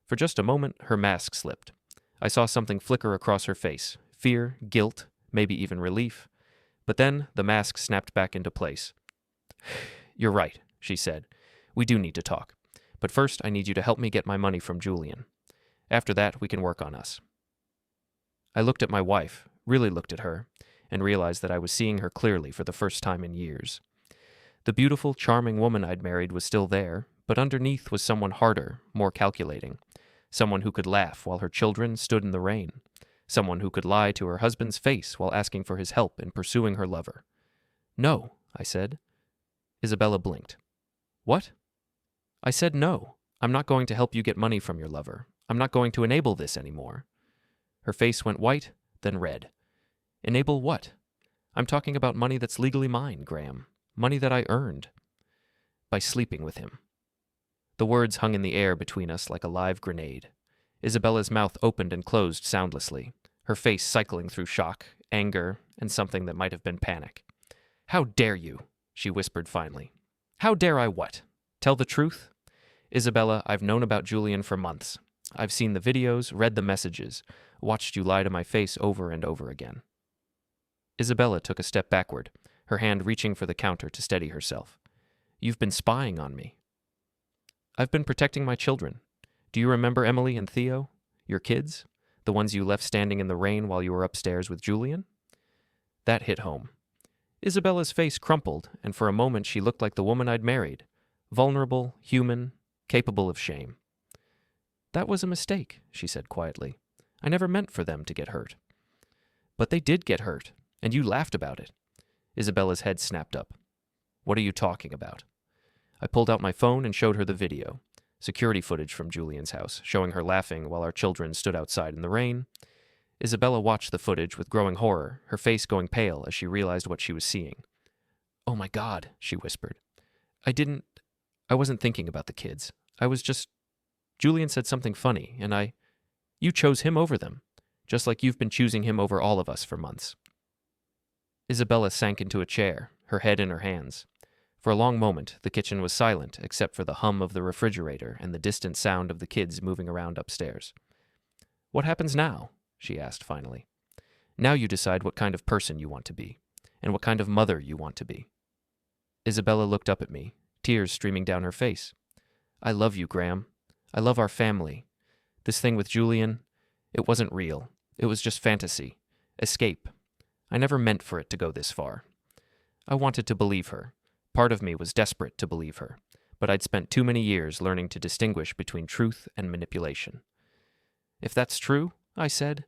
For just a moment, her mask slipped. I saw something flicker across her face, fear, guilt, maybe even relief. But then the mask snapped back into place. "You're right," she said. "We do need to talk. But first, I need you to help me get my money from Julian. After that, we can work on us." I looked at my wife, really looked at her, and realized that I was seeing her clearly for the first time in years. The beautiful, charming woman I'd married was still there, but underneath was someone harder, more calculating. Someone who could laugh while her children stood in the rain. Someone who could lie to her husband's face while asking for his help in pursuing her lover. "No," I said. Isabella blinked. "What?" I said no. "I'm not going to help you get money from your lover. I'm not going to enable this anymore." Her face went white, then red. "Enable what?" "I'm talking about money that's legally mine, Graham. Money that I earned. By sleeping with him." The words hung in the air between us like a live grenade. Isabella's mouth opened and closed soundlessly, her face cycling through shock, anger, and something that might have been panic. "How dare you?" she whispered finally. "How dare I what? Tell the truth? Isabella, I've known about Julian for months. I've seen the videos, read the messages, watched you lie to my face over and over again." Isabella took a step backward, her hand reaching for the counter to steady herself. "You've been spying on me." "I've been protecting my children. Do you remember Emily and Theo? Your kids? The ones you left standing in the rain while you were upstairs with Julian?" That hit home. Isabella's face crumpled, and for a moment she looked like the woman I'd married. Vulnerable, human, capable of shame. "That was a mistake," she said quietly. "I never meant for them to get hurt." "But they did get hurt, and you laughed about it." Isabella's head snapped up. "What are you talking about?" I pulled out my phone and showed her the video. Security footage from Julian's house, showing her laughing while our children stood outside in the rain. Isabella watched the footage with growing horror, her face going pale as she realized what she was seeing. "Oh my God," she whispered. I wasn't thinking about the kids. I was just... Julian said something funny, and You chose him over them, just like you've been choosing him over all of us for months." Isabella sank into a chair, her head in her hands. For a long moment, the kitchen was silent except for the hum of the refrigerator and the distant sound of the kids moving around upstairs. "What happens now?" she asked finally. Now you decide what kind of person you want to be, and what kind of mother you want to be. Isabella looked up at me, tears streaming down her face. I love you, Graham. I love our family. This thing with Julian, it wasn't real. It was just fantasy. Escape. I never meant for it to go this far. I wanted to believe her. Part of me was desperate to believe her, but I'd spent too many years learning to distinguish between truth and manipulation. If that's true, I said,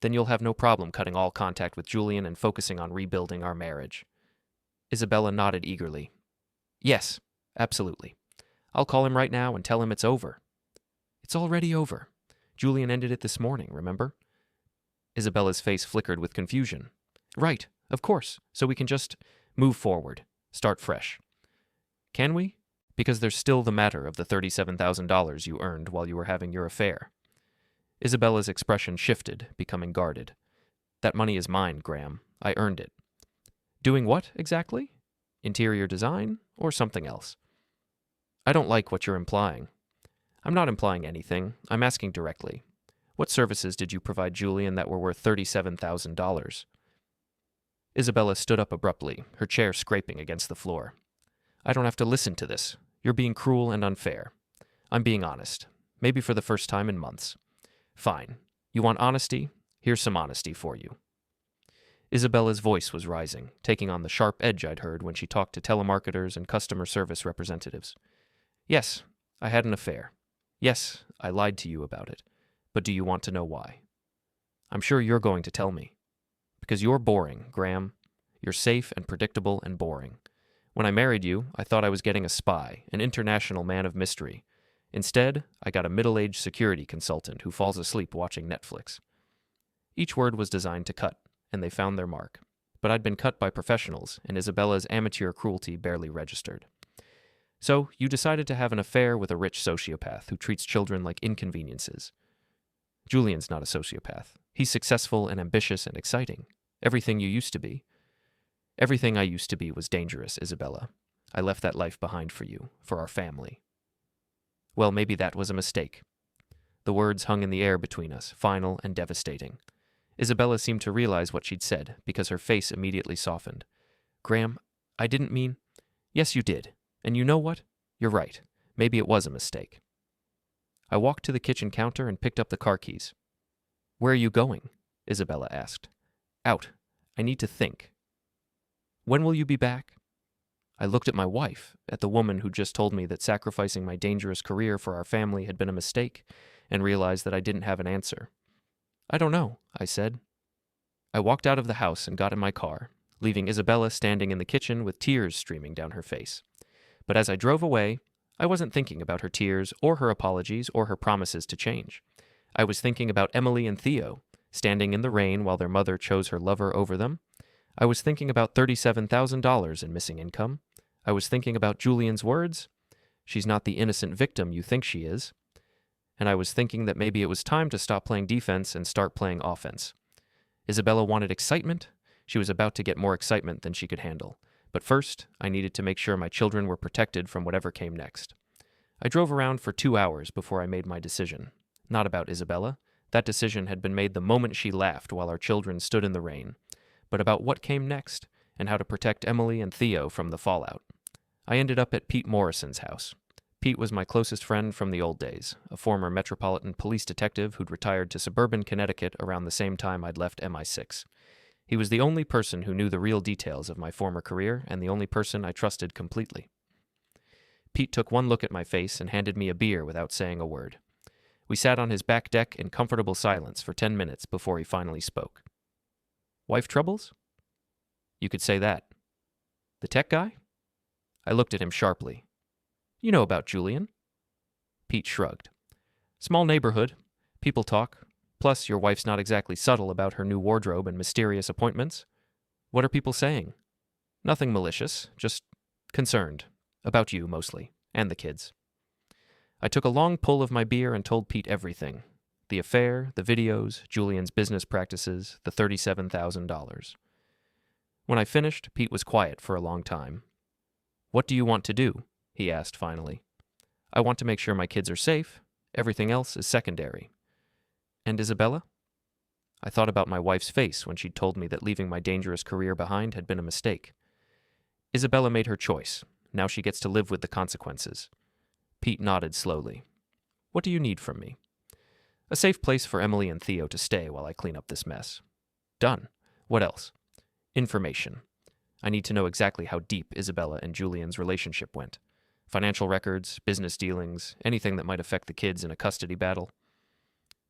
then you'll have no problem cutting all contact with Julian and focusing on rebuilding our marriage. Isabella nodded eagerly. Yes, absolutely. I'll call him right now and tell him it's over. It's already over. Julian ended it this morning, remember? Isabella's face flickered with confusion. Right, of course, so we can just move forward, start fresh. Can we? Because there's still the matter of the $37,000 you earned while you were having your affair. Isabella's expression shifted, becoming guarded. That money is mine, Graham. I earned it. Doing what, exactly? Interior design, or something else? I don't like what you're implying. I'm not implying anything. I'm asking directly. What services did you provide Julian that were worth $37,000? Isabella stood up abruptly, her chair scraping against the floor. I don't have to listen to this. You're being cruel and unfair. I'm being honest. Maybe for the first time in months. Fine. You want honesty? Here's some honesty for you. Isabella's voice was rising, taking on the sharp edge I'd heard when she talked to telemarketers and customer service representatives. Yes, I had an affair. Yes, I lied to you about it. But do you want to know why? I'm sure you're going to tell me. Because you're boring, Graham. You're safe and predictable and boring. When I married you, I thought I was getting a spy, an international man of mystery. Instead, I got a middle-aged security consultant who falls asleep watching Netflix. Each word was designed to cut, and they found their mark. But I'd been cut by professionals, and Isabella's amateur cruelty barely registered. So, you decided to have an affair with a rich sociopath who treats children like inconveniences. Julian's not a sociopath. He's successful and ambitious and exciting. Everything you used to be. Everything I used to be was dangerous, Isabella. I left that life behind for you, for our family. Well, maybe that was a mistake. The words hung in the air between us, final and devastating. Isabella seemed to realize what she'd said, because her face immediately softened. Graham, I didn't mean... Yes, you did. And you know what? You're right. Maybe it was a mistake. I walked to the kitchen counter and picked up the car keys. Where are you going? Isabella asked. Out. I need to think. When will you be back? I looked at my wife, at the woman who just told me that sacrificing my dangerous career for our family had been a mistake, and realized that I didn't have an answer. I don't know, I said. I walked out of the house and got in my car, leaving Isabella standing in the kitchen with tears streaming down her face. But as I drove away, I wasn't thinking about her tears or her apologies or her promises to change. I was thinking about Emily and Theo, standing in the rain while their mother chose her lover over them. I was thinking about $37,000 in missing income. I was thinking about Julian's words, "She's not the innocent victim you think she is." And I was thinking that maybe it was time to stop playing defense and start playing offense. Isabella wanted excitement. She was about to get more excitement than she could handle. But first, I needed to make sure my children were protected from whatever came next. I drove around for 2 hours before I made my decision. Not about Isabella. That decision had been made the moment she laughed while our children stood in the rain. But about what came next, and how to protect Emily and Theo from the fallout. I ended up at Pete Morrison's house. Pete was my closest friend from the old days, a former Metropolitan Police detective who'd retired to suburban Connecticut around the same time I'd left MI6. He was the only person who knew the real details of my former career, and the only person I trusted completely. Pete took one look at my face and handed me a beer without saying a word. We sat on his back deck in comfortable silence for 10 minutes before he finally spoke. Wife troubles? You could say that. The tech guy? I looked at him sharply. You know about Julian. Pete shrugged. Small neighborhood. People talk. Plus, your wife's not exactly subtle about her new wardrobe and mysterious appointments. What are people saying? Nothing malicious, just concerned. About you, mostly. And the kids. I took a long pull of my beer and told Pete everything. The affair, the videos, Julian's business practices, the $37,000. When I finished, Pete was quiet for a long time. What do you want to do? He asked finally. I want to make sure my kids are safe. Everything else is secondary. And Isabella? I thought about my wife's face when she'd told me that leaving my dangerous career behind had been a mistake. Isabella made her choice. Now she gets to live with the consequences. Pete nodded slowly. What do you need from me? A safe place for Emily and Theo to stay while I clean up this mess. Done. What else? Information. I need to know exactly how deep Isabella and Julian's relationship went. Financial records, business dealings, anything that might affect the kids in a custody battle.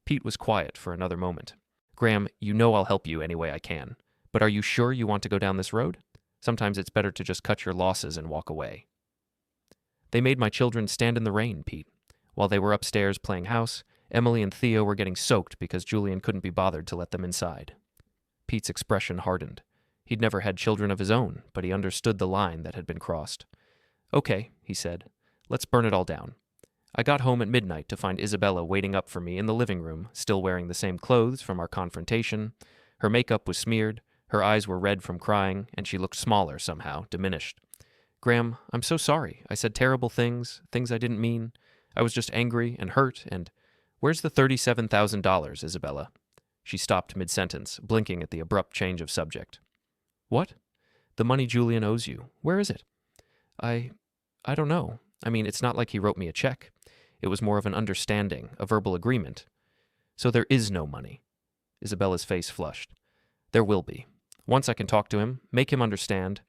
Pete was quiet for another moment. Graham, you know I'll help you any way I can. But are you sure you want to go down this road? Sometimes it's better to just cut your losses and walk away. They made my children stand in the rain, Pete. While they were upstairs playing house, Emily and Theo were getting soaked because Julian couldn't be bothered to let them inside. Pete's expression hardened. He'd never had children of his own, but he understood the line that had been crossed. Okay, he said. Let's burn it all down. I got home at midnight to find Isabella waiting up for me in the living room, still wearing the same clothes from our confrontation. Her makeup was smeared, her eyes were red from crying, and she looked smaller somehow, diminished. Graham, I'm so sorry. I said terrible things I didn't mean. I was just angry and hurt, and where's the $37,000, Isabella? She stopped mid-sentence, blinking at the abrupt change of subject. What? The money Julian owes you. Where is it? I don't know. I mean, it's not like he wrote me a check. It was more of an understanding, a verbal agreement. So there is no money. Isabella's face flushed. There will be. Once I can talk to him, make him understand.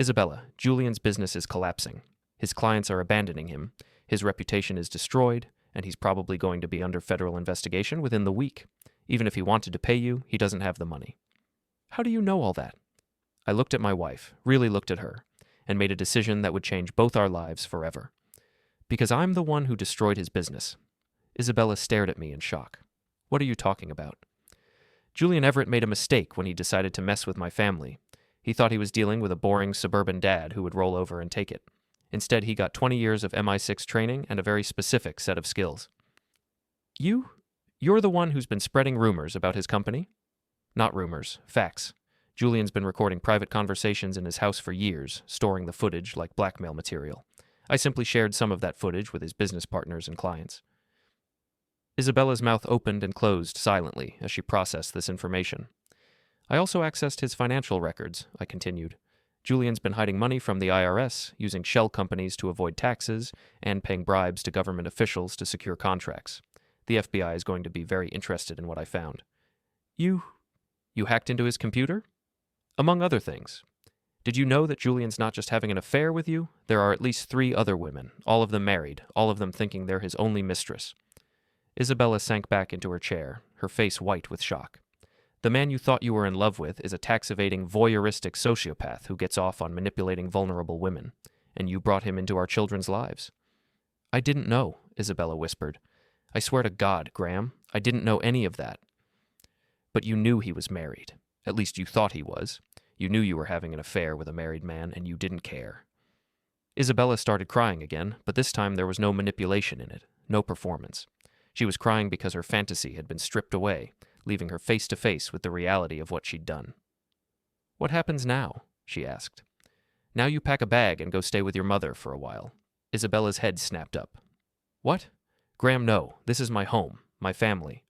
Isabella, Julian's business is collapsing. His clients are abandoning him. His reputation is destroyed, and he's probably going to be under federal investigation within the week. Even if he wanted to pay you, he doesn't have the money. How do you know all that? I looked at my wife, really looked at her, and made a decision that would change both our lives forever. Because I'm the one who destroyed his business. Isabella stared at me in shock. What are you talking about? Julian Everett made a mistake when he decided to mess with my family. He thought he was dealing with a boring suburban dad who would roll over and take it. Instead, he got 20 years of MI6 training and a very specific set of skills. You're the one who's been spreading rumors about his company? Not rumors, facts. Julian's been recording private conversations in his house for years, storing the footage like blackmail material. I simply shared some of that footage with his business partners and clients. Isabella's mouth opened and closed silently as she processed this information. I also accessed his financial records, I continued. Julian's been hiding money from the IRS, using shell companies to avoid taxes, and paying bribes to government officials to secure contracts. The FBI is going to be very interested in what I found. You hacked into his computer? Among other things. Did you know that Julian's not just having an affair with you? There are at least 3 other women, all of them married, all of them thinking they're his only mistress. Isabella sank back into her chair, her face white with shock. The man you thought you were in love with is a tax-evading, voyeuristic sociopath who gets off on manipulating vulnerable women, and you brought him into our children's lives. I didn't know, Isabella whispered. I swear to God, Graham, I didn't know any of that. But you knew he was married. At least you thought he was. You knew you were having an affair with a married man, and you didn't care. Isabella started crying again, but this time there was no manipulation in it, no performance. She was crying because her fantasy had been stripped away, leaving her face to face with the reality of what she'd done. What happens now? She asked. Now you pack a bag and go stay with your mother for a while. Isabella's head snapped up. What? Graham, no. This is my home, my family.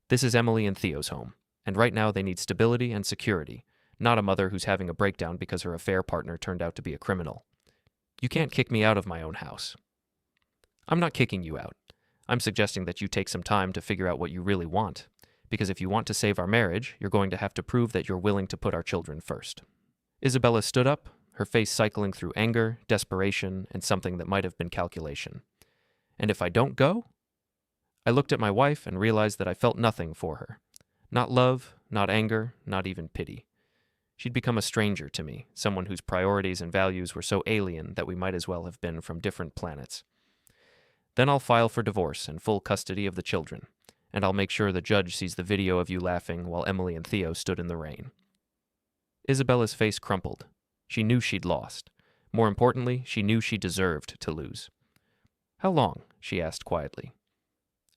This is Emily and Theo's home, and right now they need stability and security, not a mother who's having a breakdown because her affair partner turned out to be a criminal. You can't kick me out of my own house. I'm not kicking you out. I'm suggesting that you take some time to figure out what you really want, because if you want to save our marriage, you're going to have to prove that you're willing to put our children first. Isabella stood up, her face cycling through anger, desperation, and something that might have been calculation. And if I don't go? I looked at my wife and realized that I felt nothing for her. Not love, not anger, not even pity. She'd become a stranger to me, someone whose priorities and values were so alien that we might as well have been from different planets. Then I'll file for divorce and full custody of the children, and I'll make sure the judge sees the video of you laughing while Emily and Theo stood in the rain. Isabella's face crumpled. She knew she'd lost. More importantly, she knew she deserved to lose. How long? She asked quietly.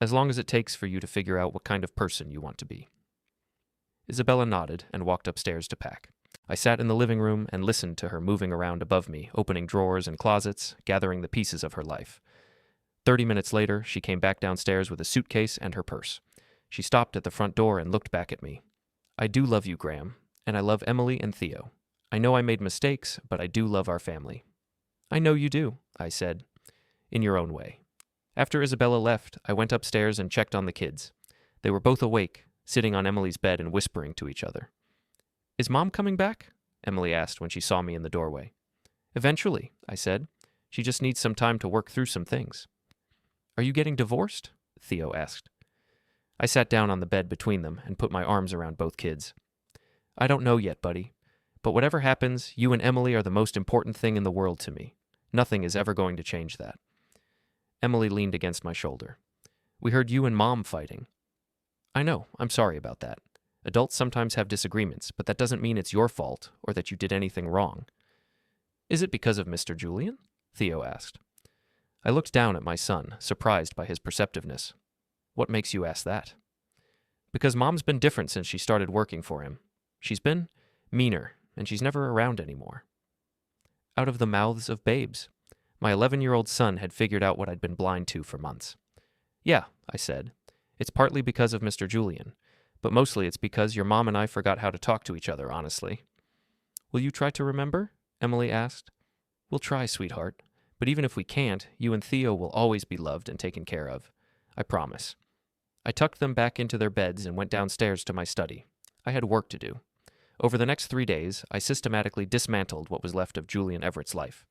As long as it takes for you to figure out what kind of person you want to be. Isabella nodded and walked upstairs to pack. I sat in the living room and listened to her moving around above me, opening drawers and closets, gathering the pieces of her life. 30 minutes later, she came back downstairs with a suitcase and her purse. She stopped at the front door and looked back at me. I do love you, Graham, and I love Emily and Theo. I know I made mistakes, but I do love our family. I know you do, I said, in your own way. After Isabella left, I went upstairs and checked on the kids. They were both awake, sitting on Emily's bed and whispering to each other. Is Mom coming back? Emily asked when she saw me in the doorway. Eventually, I said. She just needs some time to work through some things. Are you getting divorced? Theo asked. I sat down on the bed between them and put my arms around both kids. I don't know yet, buddy. But whatever happens, you and Emily are the most important thing in the world to me. Nothing is ever going to change that. Emily leaned against my shoulder. We heard you and Mom fighting. I know, I'm sorry about that. Adults sometimes have disagreements, but that doesn't mean it's your fault or that you did anything wrong. Is it because of Mr. Julian? Theo asked. I looked down at my son, surprised by his perceptiveness. What makes you ask that? Because Mom's been different since she started working for him. She's been meaner, and she's never around anymore. Out of the mouths of babes. My 11-year-old son had figured out what I'd been blind to for months. Yeah, I said. It's partly because of Mr. Julian, but mostly it's because your mom and I forgot how to talk to each other, honestly. Will you try to remember? Emily asked. We'll try, sweetheart. But even if we can't, you and Theo will always be loved and taken care of. I promise. I tucked them back into their beds and went downstairs to my study. I had work to do. Over the next 3 days, I systematically dismantled what was left of Julian Everett's life.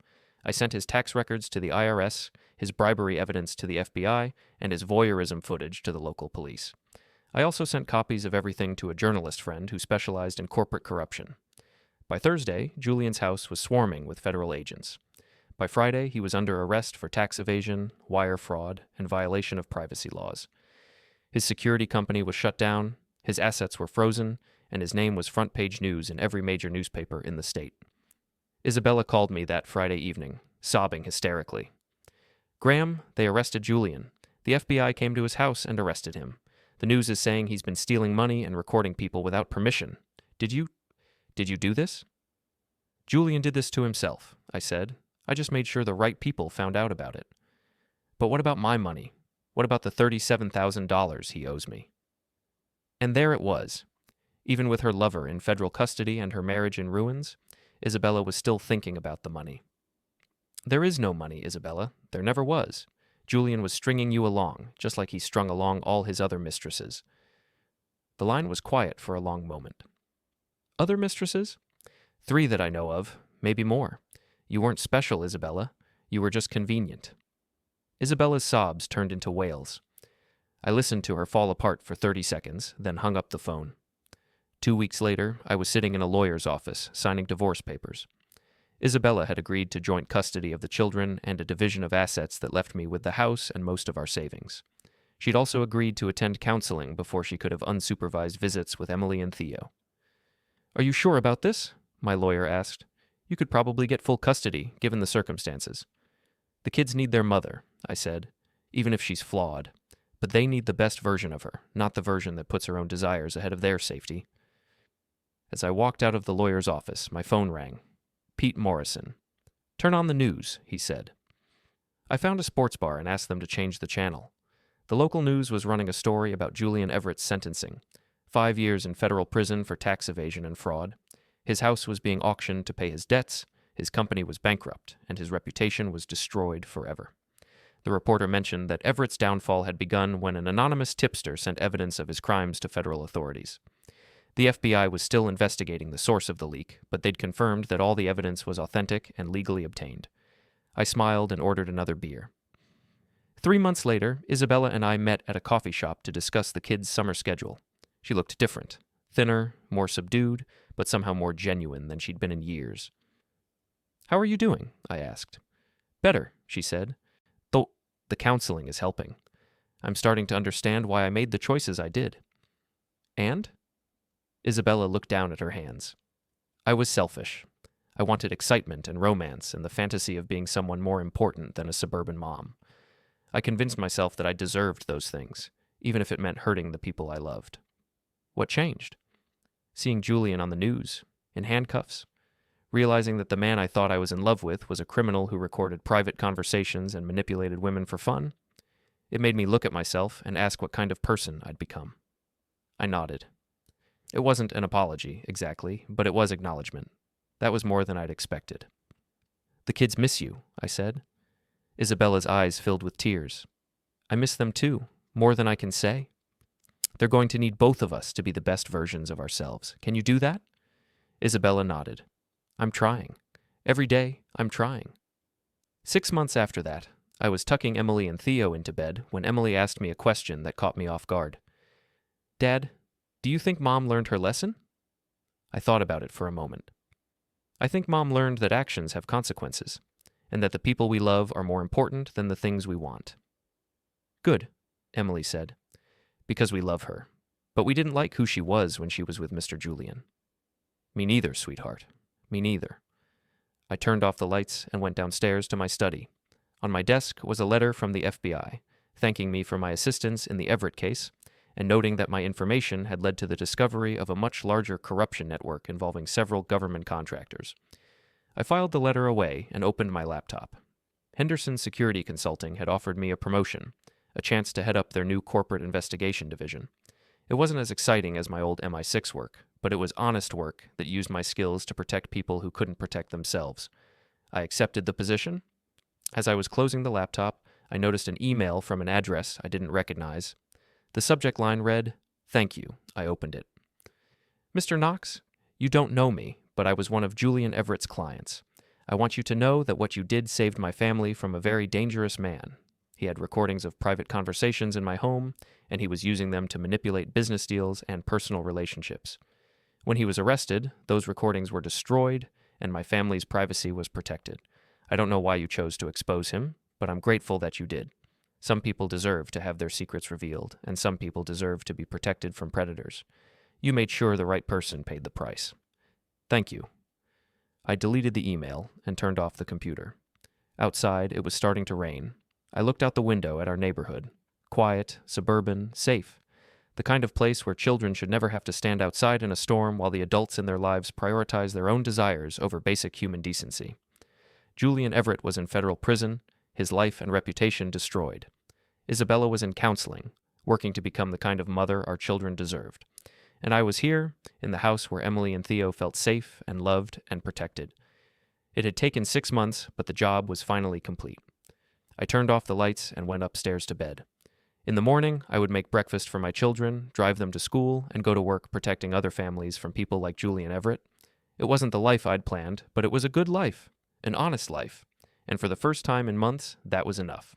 I sent his tax records to the IRS, his bribery evidence to the FBI, and his voyeurism footage to the local police. I also sent copies of everything to a journalist friend who specialized in corporate corruption. By Thursday, Julian's house was swarming with federal agents. By Friday, he was under arrest for tax evasion, wire fraud, and violation of privacy laws. His security company was shut down, his assets were frozen, and his name was front-page news in every major newspaper in the state. Isabella called me that Friday evening, sobbing hysterically. Graham, they arrested Julian. The FBI came to his house and arrested him. The news is saying he's been stealing money and recording people without permission. Did you do this? Julian did this to himself, I said. I just made sure the right people found out about it. But what about my money? What about the $37,000 he owes me? And there it was. Even with her lover in federal custody and her marriage in ruins, Isabella was still thinking about the money. There is no money, Isabella. There never was. Julian was stringing you along, just like he strung along all his other mistresses. The line was quiet for a long moment. Other mistresses? 3 that I know of, maybe more. You weren't special, Isabella. You were just convenient. Isabella's sobs turned into wails. I listened to her fall apart for 30 seconds, then hung up the phone. 2 weeks later, I was sitting in a lawyer's office, signing divorce papers. Isabella had agreed to joint custody of the children and a division of assets that left me with the house and most of our savings. She'd also agreed to attend counseling before she could have unsupervised visits with Emily and Theo. Are you sure about this? My lawyer asked. You could probably get full custody, given the circumstances. The kids need their mother, I said, even if she's flawed. But they need the best version of her, not the version that puts her own desires ahead of their safety. As I walked out of the lawyer's office, my phone rang. Pete Morrison. Turn on the news, he said. I found a sports bar and asked them to change the channel. The local news was running a story about Julian Everett's sentencing. 5 years in federal prison for tax evasion and fraud. His house was being auctioned to pay his debts, his company was bankrupt, and his reputation was destroyed forever. The reporter mentioned that Everett's downfall had begun when an anonymous tipster sent evidence of his crimes to federal authorities. The FBI was still investigating the source of the leak, but they'd confirmed that all the evidence was authentic and legally obtained. I smiled and ordered another beer. 3 months later, Isabella and I met at a coffee shop to discuss the kids' summer schedule. She looked different, thinner, more subdued, but somehow more genuine than she'd been in years. How are you doing? I asked. Better, she said. Though the counseling is helping. I'm starting to understand why I made the choices I did. And? Isabella looked down at her hands. I was selfish. I wanted excitement and romance and the fantasy of being someone more important than a suburban mom. I convinced myself that I deserved those things, even if it meant hurting the people I loved. What changed? Seeing Julian on the news, in handcuffs, realizing that the man I thought I was in love with was a criminal who recorded private conversations and manipulated women for fun. It made me look at myself and ask what kind of person I'd become. I nodded. It wasn't an apology, exactly, but it was acknowledgement. That was more than I'd expected. The kids miss you, I said. Isabella's eyes filled with tears. I miss them too, more than I can say. They're going to need both of us to be the best versions of ourselves. Can you do that? Isabella nodded. I'm trying. Every day, I'm trying. 6 months after that, I was tucking Emily and Theo into bed when Emily asked me a question that caught me off guard. Dad, do you think Mom learned her lesson? I thought about it for a moment. I think Mom learned that actions have consequences, and that the people we love are more important than the things we want. Good, Emily said, because we love her. But we didn't like who she was when she was with Mr. Julian. Me neither, sweetheart. Me neither. I turned off the lights and went downstairs to my study. On my desk was a letter from the FBI, thanking me for my assistance in the Everett case, and noting that my information had led to the discovery of a much larger corruption network involving several government contractors. I filed the letter away and opened my laptop. Henderson Security Consulting had offered me a promotion, a chance to head up their new corporate investigation division. It wasn't as exciting as my old MI6 work, but it was honest work that used my skills to protect people who couldn't protect themselves. I accepted the position. As I was closing the laptop, I noticed an email from an address I didn't recognize. The subject line read, "Thank you." I opened it. Mr. Knox, you don't know me, but I was one of Julian Everett's clients. I want you to know that what you did saved my family from a very dangerous man. He had recordings of private conversations in my home, and he was using them to manipulate business deals and personal relationships. When he was arrested, those recordings were destroyed, and my family's privacy was protected. I don't know why you chose to expose him, but I'm grateful that you did. Some people deserve to have their secrets revealed, and some people deserve to be protected from predators. You made sure the right person paid the price. Thank you. I deleted the email and turned off the computer. Outside, it was starting to rain. I looked out the window at our neighborhood. Quiet, suburban, safe. The kind of place where children should never have to stand outside in a storm while the adults in their lives prioritize their own desires over basic human decency. Julian Everett was in federal prison, his life and reputation destroyed. Isabella was in counseling, working to become the kind of mother our children deserved. And I was here, in the house where Emily and Theo felt safe and loved and protected. It had taken 6 months, but the job was finally complete. I turned off the lights and went upstairs to bed. In the morning, I would make breakfast for my children, drive them to school, and go to work protecting other families from people like Julian Everett. It wasn't the life I'd planned, but it was a good life, an honest life. And for the first time in months, that was enough.